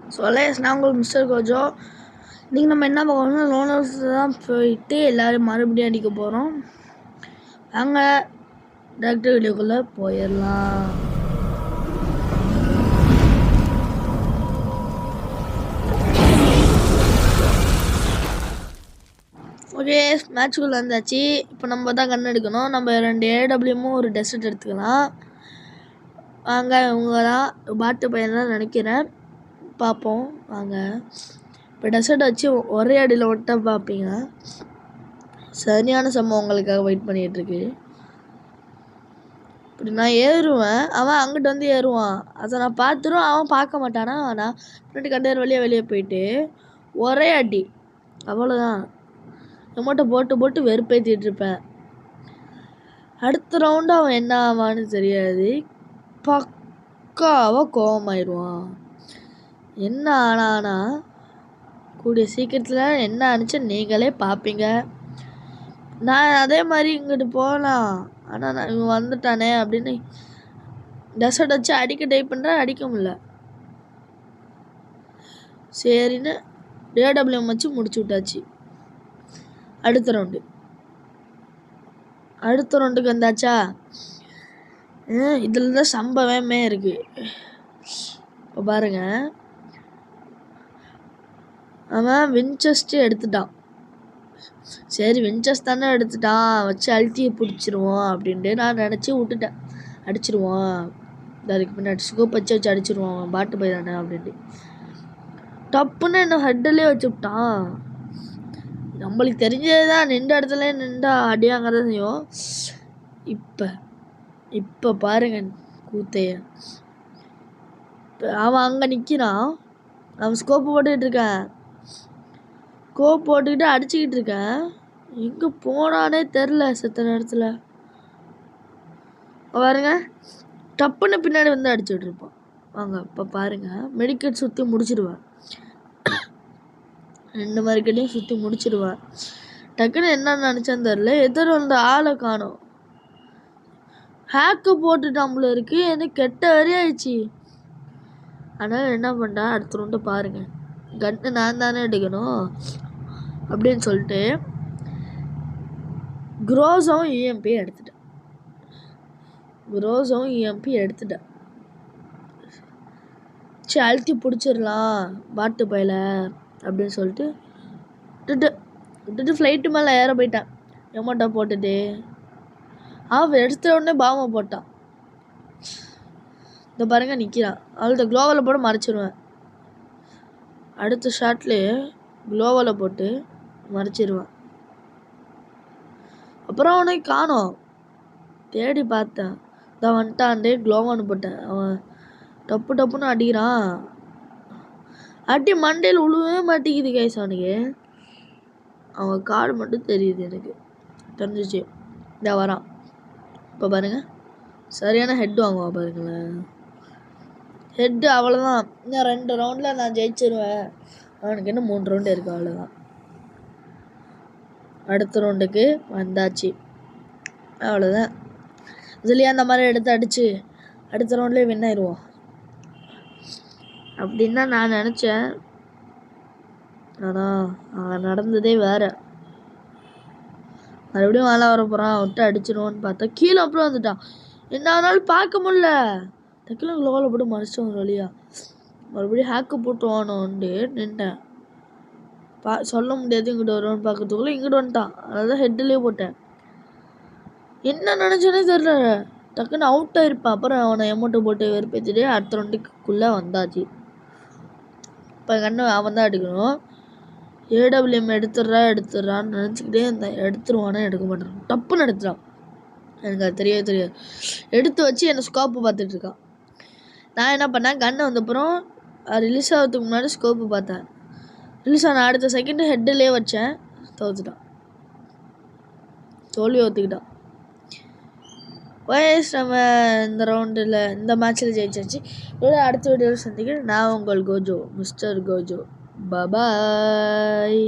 நான் உங்களுக்கு mister Gojo. இன்றைக்கி நம்ம என்ன பார்க்கணும்னா லோனர்ஸ் தான் போயிட்டு எல்லோரும் மறுபடியும் அடிக்க போகிறோம். வாங்க டாக்டர் வீடியோக்குள்ளே போயிடலாம். ஓகே, மேட்சுக்குள்ளே வந்தாச்சு. இப்போ நம்ம தான் கண் எடுக்கணும். நம்ம 2 ஏடபிள்யூமும் ஒரு டெசர்ட் எடுத்துக்கலாம். வாங்க, இவங்க தான் பாட்டு பையன் தான் நினைக்கிறேன். பார்ப்போம் வாங்க. இப்போ டெசர்ட் வச்சு ஒரே அடியில் ஒட்ட பார்ப்பீங்க. சரியான சம்பவம் உங்களுக்காக வெயிட் பண்ணிகிட்ருக்கு. இப்படி நான் ஏறுவேன், அவன் அங்கிட்டு வந்து ஏறுவான். அதை நான் பார்த்துரும், அவன் பார்க்க மாட்டானா. ஆனால் பின்னாடி கண்டேர் வெளியே போயிட்டு ஒரே அடி, அவ்வளோதான். எம்மோட்டை போட்டு வெறுப்பேற்றிட்டு இருப்பேன். அடுத்த ரவுண்டு அவன் என்ன ஆவான்னு தெரியாது. பக்காவாக கோவமாயிடுவான். என்ன ஆனானா கூடிய சீக்கிரத்தில் என்ன ஆனிச்சு நீங்களே பார்ப்பீங்க. நான் அதே மாதிரி இங்கிட்டு போகலாம், ஆனால் நான் இவன் வந்துட்டானே அப்படின்னு டெசர்ட் வச்சு அடிக்க ட்ரை பண்ணுறேன், அடிக்க முடியல. சரின்னு ஏடபிள்யூஎம் வச்சு முடிச்சு விட்டாச்சு. அடுத்த ரவுண்டுக்கு வந்தாச்சா. இதில் தான் சம்பவமே இருக்குது. இப்போ பாருங்க, அவன் வின்செஸ்டர் எடுத்துட்டான். சரி, வின்செஸ்டர் தானே எடுத்துட்டான், வச்சு அழுத்தியை பிடிச்சிருவோம் அப்படின்ட்டு நான் நினச்சி விட்டுட்டேன். அடிச்சிருவான், அதுக்கு பின்னாடி சுகப் வச்சு அடிச்சிருவான், பாட்டு போய் தானே அப்படின்ட்டு. டப்புன்னு என்ன ஹெட்டிலே வச்சு விட்டான். நம்மளுக்கு தெரிஞ்சது தான், நின்ற இடத்துல நின்றா அடியாங்கிறத செய்யும். இப்போ பாருங்க கூத்தைய. அவன் அங்கே நிற்கிறான், அவன் ஸ்கோப்பு போட்டுக்கிட்டு இருக்கேன், ஸ்கோப் போட்டுக்கிட்டு அடிச்சுக்கிட்டு இருக்கேன். எங்கே போனானே தெரில. செத்த நேரத்தில் பாருங்க, டப்புன்னு பின்னாடி வந்து அடிச்சுட்டு இருப்பான். வாங்க இப்போ பாருங்க, மெடிக்கெட் சுற்றி முடிச்சிடுவேன். 2 மெடிக்கெட்டையும் சுற்றி முடிச்சிடுவேன். டக்குன்னு என்ன நினச்சான்னு தெரில, எதிர் வந்த ஆளை காணோம். ஹேக்கு போட்டுட்டாம்பள இருக்கு, எனக்கு கெட்ட வரி ஆயிடுச்சு. அதனால் என்ன பண்ணுறேன், அடுத்த ரவுண்டு பாருங்கள், கன்னு நான் தானே எடுக்கணும் அப்படின்னு சொல்லிட்டு குரோஸும் இஎம்பி எடுத்துட்டேன். சரி, அழுத்தி பிடிச்சிடலாம் பாட்டு பையில அப்படின்னு சொல்லிட்டு விட்டுட்டு ஃப்ளைட்டு மேலே ஏற போயிட்டான். எமோட்டா போட்டுட்டு அவன் எடுத்த உடனே பாமை போட்டான். இந்த பாருங்க நிற்கிறான். அவள்கிட்ட க்ளோவில் போட்டு மறைச்சிடுவேன். அடுத்த ஷாட்லேயே க்ளோவில் போட்டு மறைச்சிடுவேன். அப்புறம் அவனை காணோம், தேடி பார்த்தேன். இதான் வந்துட்டான்டே, க்ளோவான்னு போட்டேன். அவன் டப்புன்னு அடிக்கிறான். அடி மண்டையில் உழுவே மாட்டேங்குது கைஸ். அவனுக்கு அவன் காடு மட்டும் தெரியுது, எனக்கு தெரிஞ்சிச்சு. இந்த வரான். இப்போ பாருங்க, சரியான ஹெட் வாங்குவான் பாருங்களேன். ஹெட்டு அவ்வளோதான். இன்னும் 2 ரவுண்டில் நான் ஜெயிச்சிருவேன். அவனுக்கு இன்னும் 3 ரவுண்டு இருக்குது, அவ்வளோதான். அடுத்த ரவுண்டுக்கு வந்தாச்சு, அவ்வளோதான். இதுலேயே அந்த மாதிரி எடுத்து அடித்து அடுத்த ரவுண்ட்லேயே வின் ஆயிடுவோம் அப்படின்னு தான் நான் நினச்சேன். ஆனால் அவன் நடந்ததே வேறு. மறுபடியும் வேலை வர போகிறான், விட்டு அடிச்சிடுவோன்னு பார்த்தா கீழே அப்புறம் வந்துட்டான். என்ன ஆனாலும் பார்க்க முடியல. டக்குனு க்ளோவில் போட்டு மறைச்சிட்டு ஒரு வழியா மறுபடியும் ஹேக்கு போட்டுவானோன்ட்டு நின்ட்டேன். சொல்ல முடியாது இங்கிட்ட வருவான்னு பார்க்கறதுக்குள்ளே இங்கிட்ட வந்துட்டான். அதான் ஹெட்டிலே போட்டேன். என்ன நினச்சோன்னே தெரில, டக்குன்னு அவுட் ஆகிருப்பான். அப்புறம் அவனை எமௌண்ட்டை போட்டு வெறுப்பேற்றிட்டு அடுத்த ரெண்டுக்குள்ளே வந்தாச்சு. இப்போ கண்ணு அவன் தான் எடுக்கணும். ஏடபிள்யூஎம் எடுத்துடுறான்னு நினச்சிக்கிட்டே இருந்தேன். எடுத்துருவானே, எடுக்க மாட்டான். டப்புன்னு எடுத்துட்டான். எனக்கு அது தெரியாது. எடுத்து வச்சு என்னை ஸ்கோப்பு பார்த்துட்ருக்கான். நான் என்ன பண்ணேன், கண்ணை வந்தப்புறம் ரிலீஸ் ஆகிறதுக்கு முன்னாடி ஸ்கோப்பு பார்த்தேன். ரிலீஸ் ஆன அடுத்த செகண்டு ஹெட்டிலே வச்சேன். தோத்துட்டான், தோல்வி ஒத்துக்கிட்டான். வயசு நம்ம இந்த ரவுண்டில் இந்த மேட்ச்சில் ஜெயிச்சாச்சு. அடுத்த வீடியோவில் சந்திக்கிறேன். நான் உங்கள் கோஜோ, மிஸ்டர் கோஜோ. பாய்.